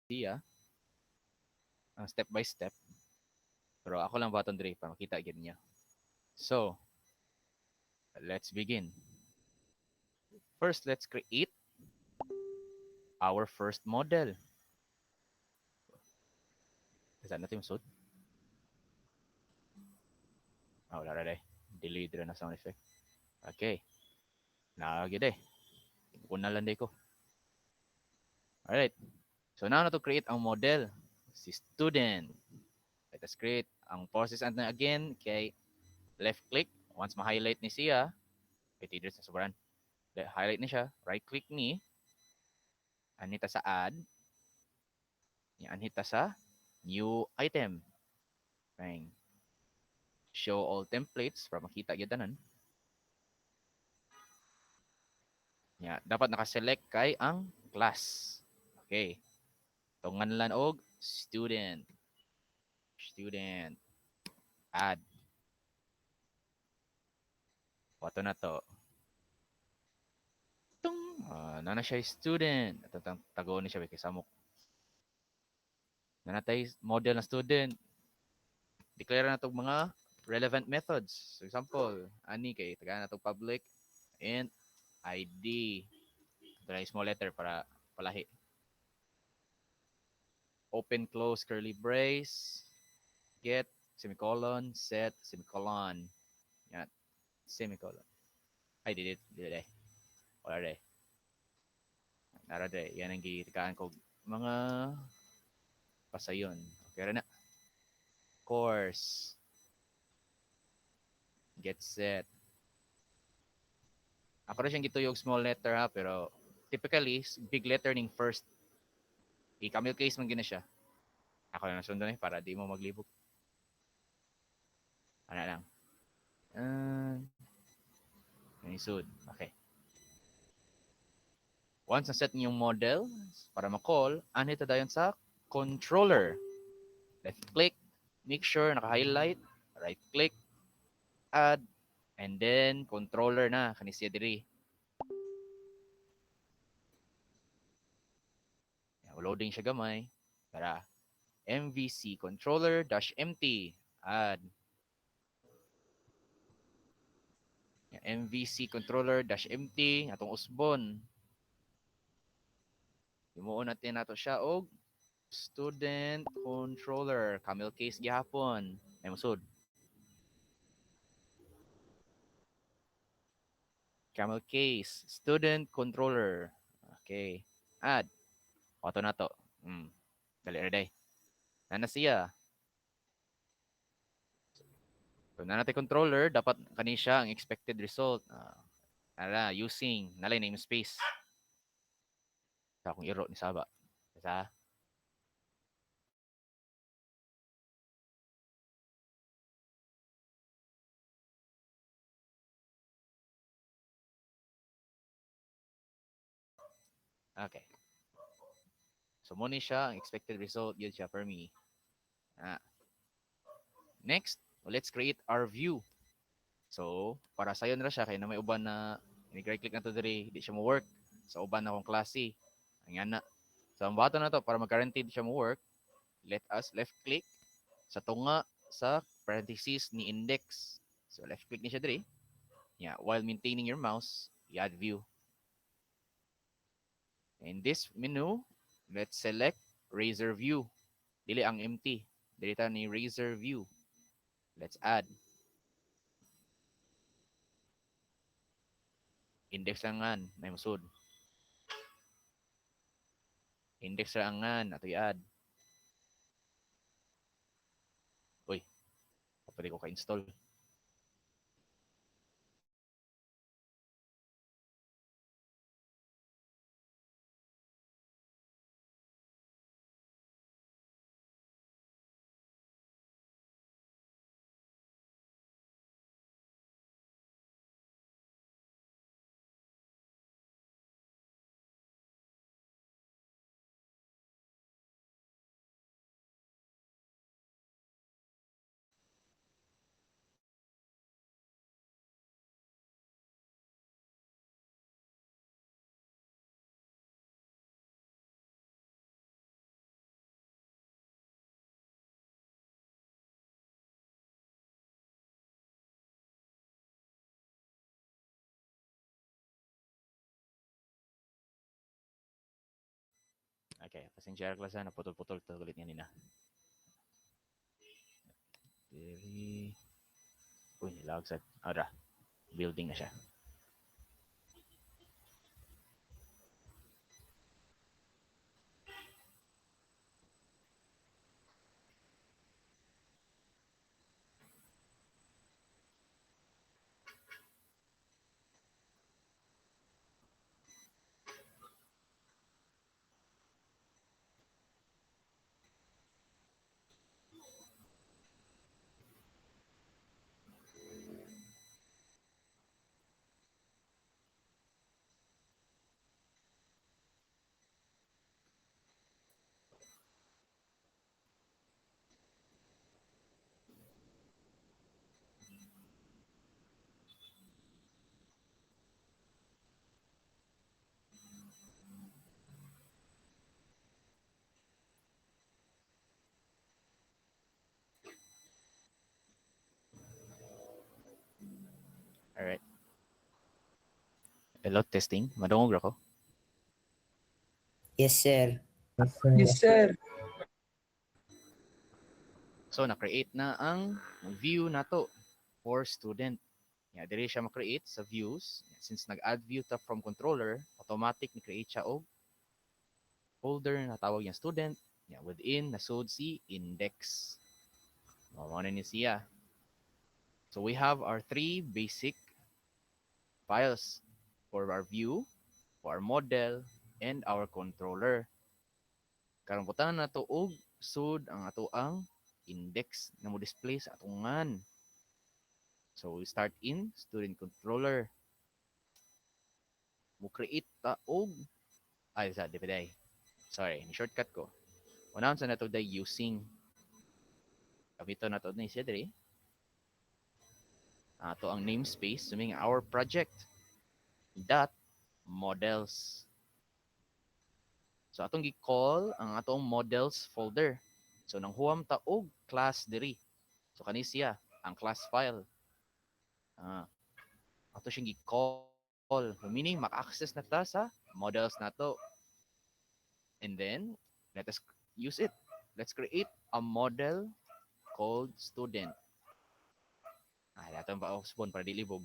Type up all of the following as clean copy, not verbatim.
siya step by step. Pero ako lang baton dire para makita gid niya. So, let's begin. First, let's create our first model. Saan natin yung suit? Oh, wala rin. Delete rin na sound effect. Okay. Nagid eh. Kuna lang ko. Alright. So now na to create ang model. Si student. Let us create ang process and again kay left click. Once ma-highlight ni siya, teachers na sobrang. Highlight ni siya, right click ni, anita sa add, anita sa new item. Bang. Show all templates para makita gyud tanan. Dapat naka-select kay ang class. Okay. Tungan lang og student. Student. Add. Wato na to. Tung. Na siya student. Tago ni siya kay samok. Nanatay model na student. Declare na itong mga relevant methods. For example, ani kay taga na itong public and ID. Ito na small letter para palahi. Open, close, curly brace. Get, semicolon, set, semicolon. Yan. Semicolon. Ay, did it. Wala de. Nara de. Yan ang gitakaan ko. Mga pasayon. Okay na. Course. Get set. Ako rin siyang gituyog small letter ha, pero typically, big letter ning first. I-camel case man gina siya. Ako na nasundan eh, para di mo maglibog. Ano lang. Naisud. Okay. Once na-set niyo yung model, para ma-call, anito dayon sa controller. Left click, make sure naka-highlight, right click, add, and then controller na kanisya diri. Loading siya gamay. Tara. MVC controller-mt. Add. MVC controller-mt atong usbon. Himuon natin nato siya og student controller. Camel case gihapon. Ay musod. Camel case. Student controller. Okay. Add. Auto na to. Dali na day. Na siya. So, na natin controller, dapat kani siya ang expected result. Using, nalay namespace. Sa akong iro ni Saba. Sa Okay. So, muna siya ang expected result. Yun siya for me. Next, let's create our view. So, para sayo na siya, kaya na may uban na i-click na to diri, di siya mo work sa uban na akong klase. Ang na. So, ang button na to, para mag-guaranteed siya mo work, let us left click sa tunga sa parentheses ni index. So, left click ni siya diri. While maintaining your mouse, i-add view. In this menu, let's select razor view. Dili ang empty. Dili ta ni razor view. Let's add. Index langan, may musod. Index langan, ato i-add. Uy, pwede ko ka-install. Okay, pasensya ra klase, naputol-putol to ulit nga nina. Very... Uy, nilag sa... Ara, building na siya. Alright. Hello, testing. Madungog ako. Yes, sir. Yes, sir. So, na-create na ang view nato for student. Yeah, diri siya ma-create sa views. Since nag-add view ta from controller, automatic ni-create siya og folder na tawag yung student. Yeah, within nasud si index. Mao na ni siya. So we have our three basic files for our view, for our model, and our controller. Karon butang na to og sud ang ato ang index na mo display sa atungan. So we start in student controller. Mo create ta og sa dividay. Sorry, ni shortcut ko. Unahon sa nato day using. Kapito na to ni siya diri. Ato ang namespace suming our project dot models. So atong gi-call ang atong models folder. So nang huwam ta og class diri. So kani siya ang class file. Ato siyang gi-call. Meaning maka-access na ta sa models nato. And then let us use it. Let's create a model called student. Datang pa spawn para dilibog.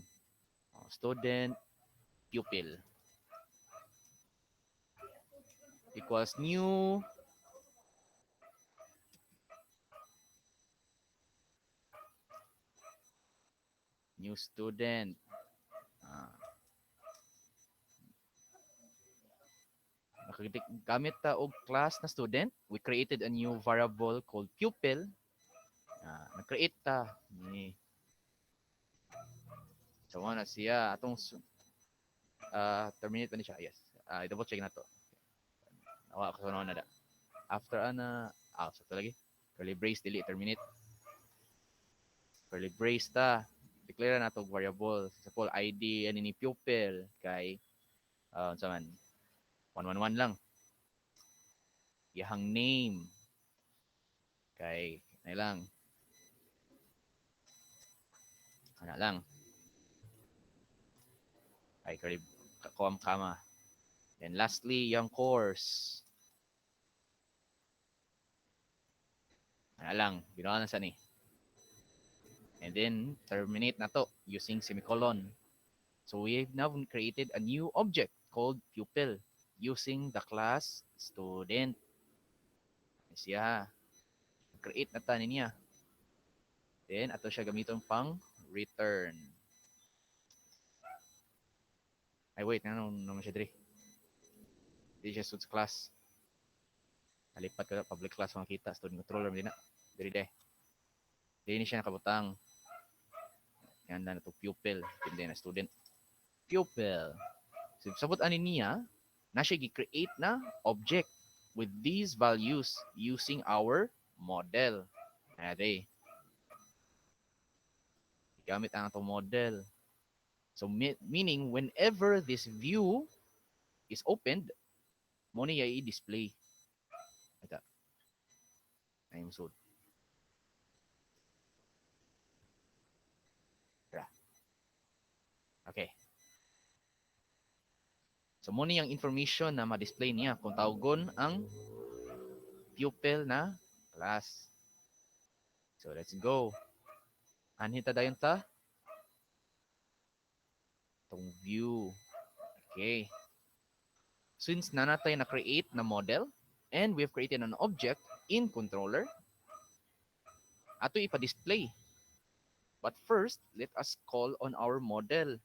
Student pupil equals new student. Gamit ta og class na student, we created a new variable called pupil. Nag-create ta ni so na siya atong terminate pa ni siya. Yes. Double check na to. Nawa ko na da. After sakto lagi. Curly brace dili terminate. Curly brace ta. Declare na to variable. Sa full ID ani ni pupil kay sa man 111 lang. Iyahang name kay na lang. Ana lang. Ay curly kama. Then lastly, yung course. Ano lang, ginawa na sa ni. And then, terminate na to using semicolon. So we have now created a new object called pupil using the class student. Siya. Create na ta niya. Then, ato siya gamiton pang return. Ay, wait. Ano naman siya diri? Hindi siya suits class. Nalipat ko na public class makita. Student controller din na. Diri de. Diri siya nakabutang. Yan na to pupil. Hindi na student. Pupil. So, sabot ani niya, na siya gi-create na object with these values using our model. Ade. Gamit ang atong model. So, meaning, whenever this view is opened, mo niya i-display. Ito. Ay, musod. Okay. So, mo niyang information na ma-display niya kung tawgon ang pupil na class. So let's go. Anhin ta dayon ta? Itong view. Okay. Since na natay na-create na model and we've created an object in controller, ato ipa-display. But first, let us call on our model.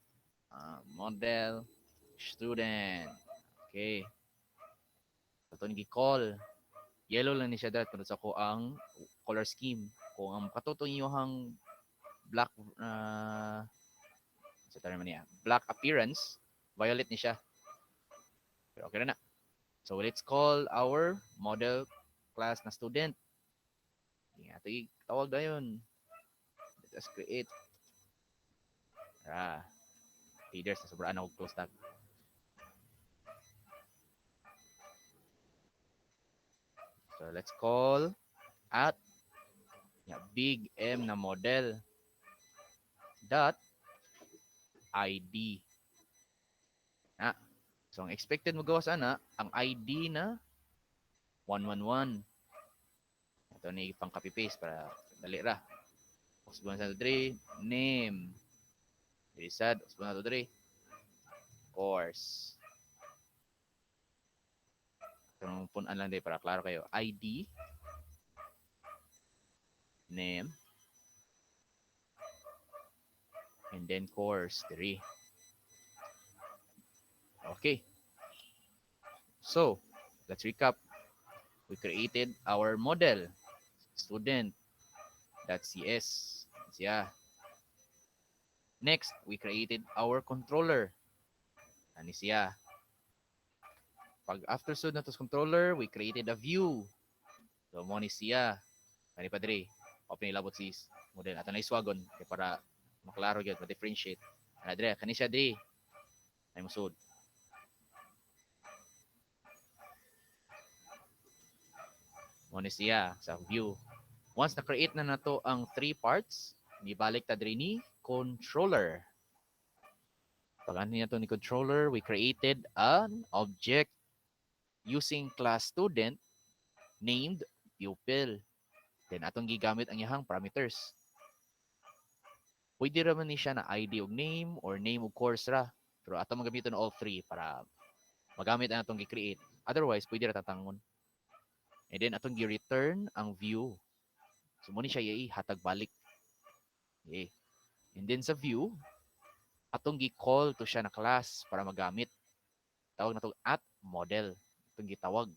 Model student. Okay. Ito gi-call. Yellow lang ni siya dahil sa ko ang color scheme. Kung ang katotong iyong black sa term niya, black appearance, violet ni siya. Pero okay na. So let's call our model class na student. Ito tawag na yun. Let us create. Leaders na sobraan ako close tag. So let's call at big M na model dot ID. So ang expected mo gawas ana ang ID na 111. Ito ni pang copy paste para dali ra. Usbon sa 3 name. Lisad usbon na 3 course. Itong punan lang din para klaro kayo. ID name and then course 3. Okay. So, let's recap. We created our model, student.cs. Yeah. Next, we created our controller. Ani siya. Pag after sud na to controller, we created a view. So, mo ni siya. Kani pa diri. Open ilabot si model. Ato na iswagon para maklaro gyud, ma-differentiate. Ana diri, kani siya diri. Ay musud. Muna siya sa view. Once na-create na nato ang 3 parts, nibalik ta diri ni controller. Pag niya to ni controller, we created an object using class student named pupil. Then atong gigamit ang iyang parameters. Pwede raman ni siya na ID og name or name og course ra. Pero atong magamiton all 3 para magamit ang atong gi-create. Otherwise, pwede ra tatangon. And then atong gi-return ang view. So mo ni siya hatag balik. Okay. And then sa view, atong gi-call to siya na class para magamit. Tawag na to at model. Atong gitawag.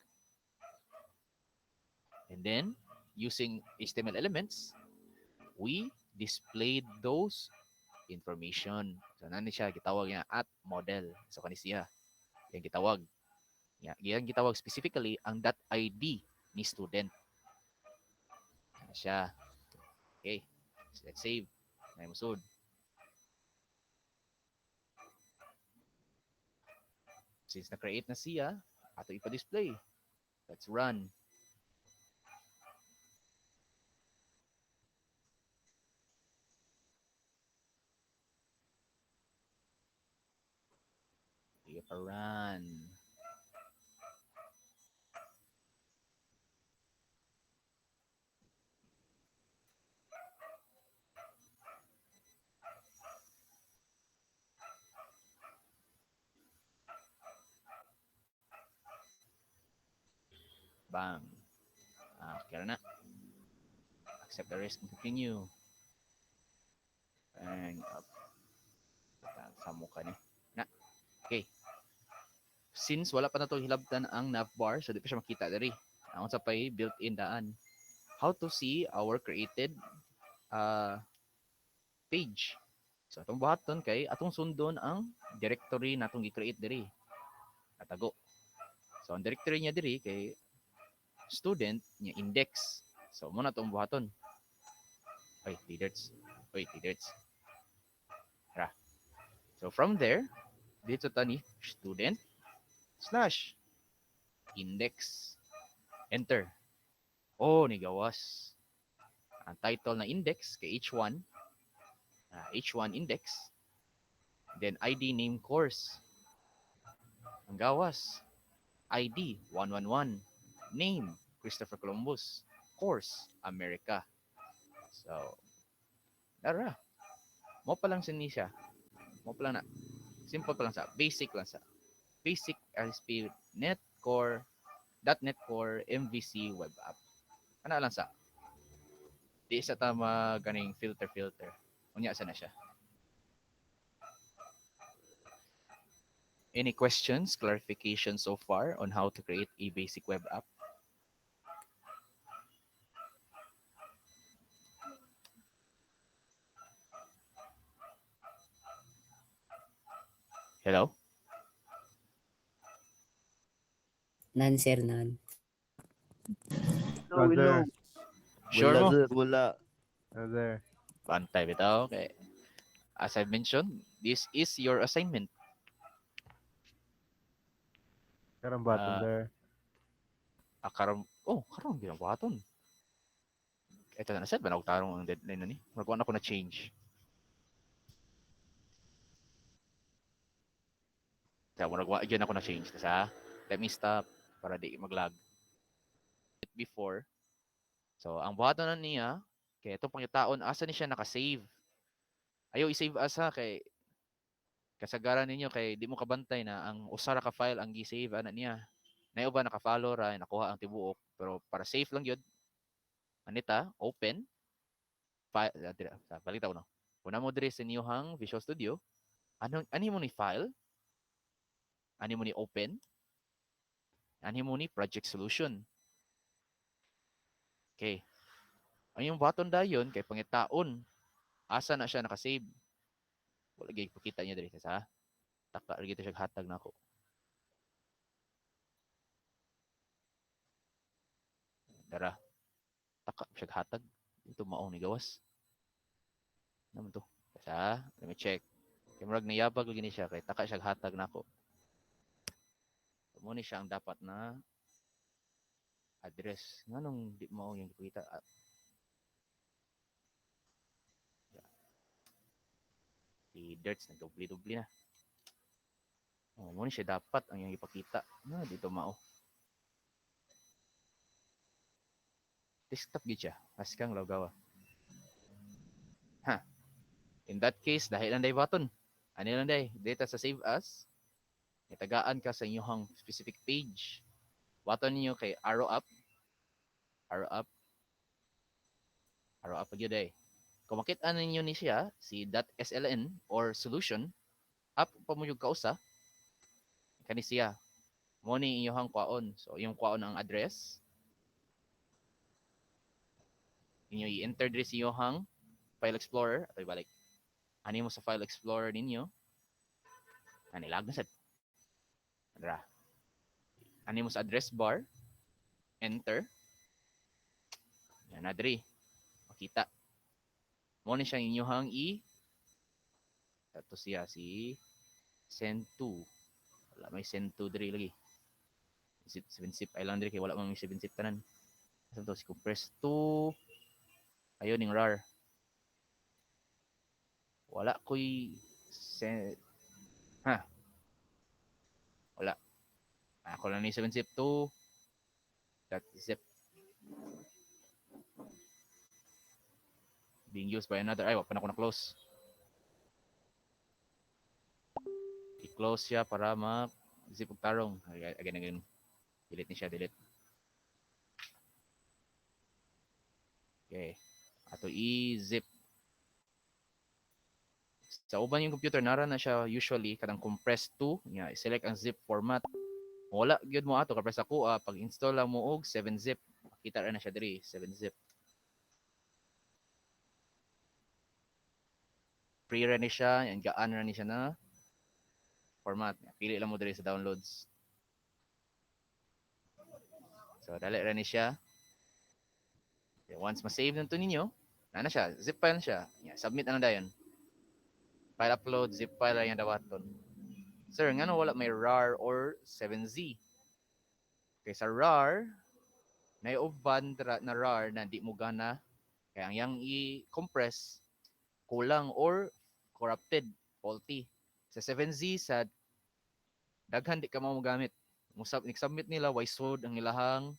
And then, using HTML elements, we displayed those information. So nani siya gitawag niya at model. So kani siya. Yang gitawag. Yang gitawag specifically ang .id ni student. Siya. Okay. So let's save. May musod. Since na-create na siya, ato ipa-display. Let's run. Ipa-run. Bang. Okay na. Accept the risk and continue. Bang up. Samo ka ni. Na. Okay. Since wala pa na to hilabtan ang navbar, so di pa siya makita diri. Ang sa pay built-in daan. How to see our created page. So atong buhaton kay atong sundon ang directory natong gi-create diri. Natago. So ang directory niya diri kay student niya index. So mo na tong buhaton. Oy, leaders. Tara. So from there, dito ta ni student slash index. Enter. Oh, nigawas. Ang title na index kay H1. H1 index. Then ID name course. Ang gawas. ID 111. Name Christopher Columbus. Course, America. So, dara. Mo pa lang siya. Mo pa lang na. Simple pa lang sa. Basic lang sa. Basic RSP Net Core, .NET Core, MVC web app. Ano lang sa. Di sa tama ganing filter. Unya sa na siya. Any questions, clarification so far on how to create a basic web app? Hello? None, sir, none. No, Brother, no. Sure Wala, mo? sir. Wala. brother. Pantay bitaw. Okay. As I mentioned, this is your assignment. Karang button Uh, there. Karon ginabuhaton. Ito na set ba na tarong ang deadline na ni? Magkuhan ako na change. Kaya magwa again ako na change. Tapos let me stop para di mag-lag. Before. So, ang buhaton na niya, kay ito pang taon, asa ni siya naka-save. Ayaw i-save as ha, kay kasagaran ninyo kay di mo kabantay na ang usara ka file ang gi-save ana niya. Nayo ba naka-follow ra nakuha ang tibuok pero para safe lang yun. Anita, open file balita ko no. Kuna mo diri sa inyong Visual Studio, ani mo ni file, ani mo ni open, ani mo ni project solution. Okay. Ang yung button dayon kay pangitaon asa na siya naka-save. Wala gyud pakita niya diri sa taka lagi siya hatag nako. Dara. Taka siya hatag. Ito maong ni gawas. Naman to. Let me check. Kay murag niyabag lagi ni siya kay taka siya hatag nako. Mo ni siya ang dapat na address. Nganong di mao yung kita? Si Dirts nagdubli-dubli na. Mo ni siya dapat ang yung ipakita. Dito mao. Desktop gid siya. Askang lawgawa. Ha. In that case, dahil lang day button. Ano lang day? Data sa save as. Itagaan ka sa inyong specific page. Button niyo kay arrow up. Arrow up. Arrow up gyud day. Kung makita ninyo ni siya, si .sln or solution, up pa mo yung kausa, kani siya. Mo ni inyong kwaon. So, yung kwaon ang address. Inyo i-enter diri sa inyong File Explorer. Ato ibalik. Ani mo sa File Explorer ninyo. Lag na sad. Dra. Ani mo sa address bar. Enter. Yan na diri. Makita. Mo ni siya inyong ito siya si send to. Wala may send to diri lagi. 7-zip ay lang diri kay wala man may 7-zip tanan. Asa to si compress to ayun ning rar. Wala koy send wala. Ako lang ni 7-zip to .zip being used by another. Ay, wala pa na ako na-close. I-close siya para ma-zip og tarong. Again. Delete ni siya, delete. Okay. Ato i-zip. Sa uban yung computer, nara na siya usually kadang compressed to. Select ang zip format. Wala gyud mo ato kapres ako pag install lang mo og 7-zip. Makita ra na siya diri 7-zip. Free ra ni siya, yan gaan ra ni siya na format. Pili lang mo diri sa downloads. So dali ra ni siya. Once ma-save nito ninyo, na siya, zip file na siya. Submit na dayon. File upload, zip file ra yung dawaton. Sir, ngano wala may RAR or 7Z? Okay, sa RAR, naiuban na RAR na di mo gana. Kaya ang yang i-compress, kulang or corrupted, faulty. Sa 7Z, sa daghan di ka mo gamit. Nag-submit nila, why sold ang ilahang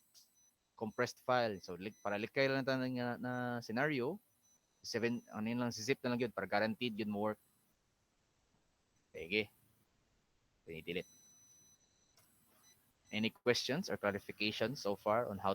compressed file. So para likay lang tayo na scenario, 7 ano yun lang si zip na lang yun para guaranteed yun mo work. Sige. Delete. Any questions or clarifications so far on how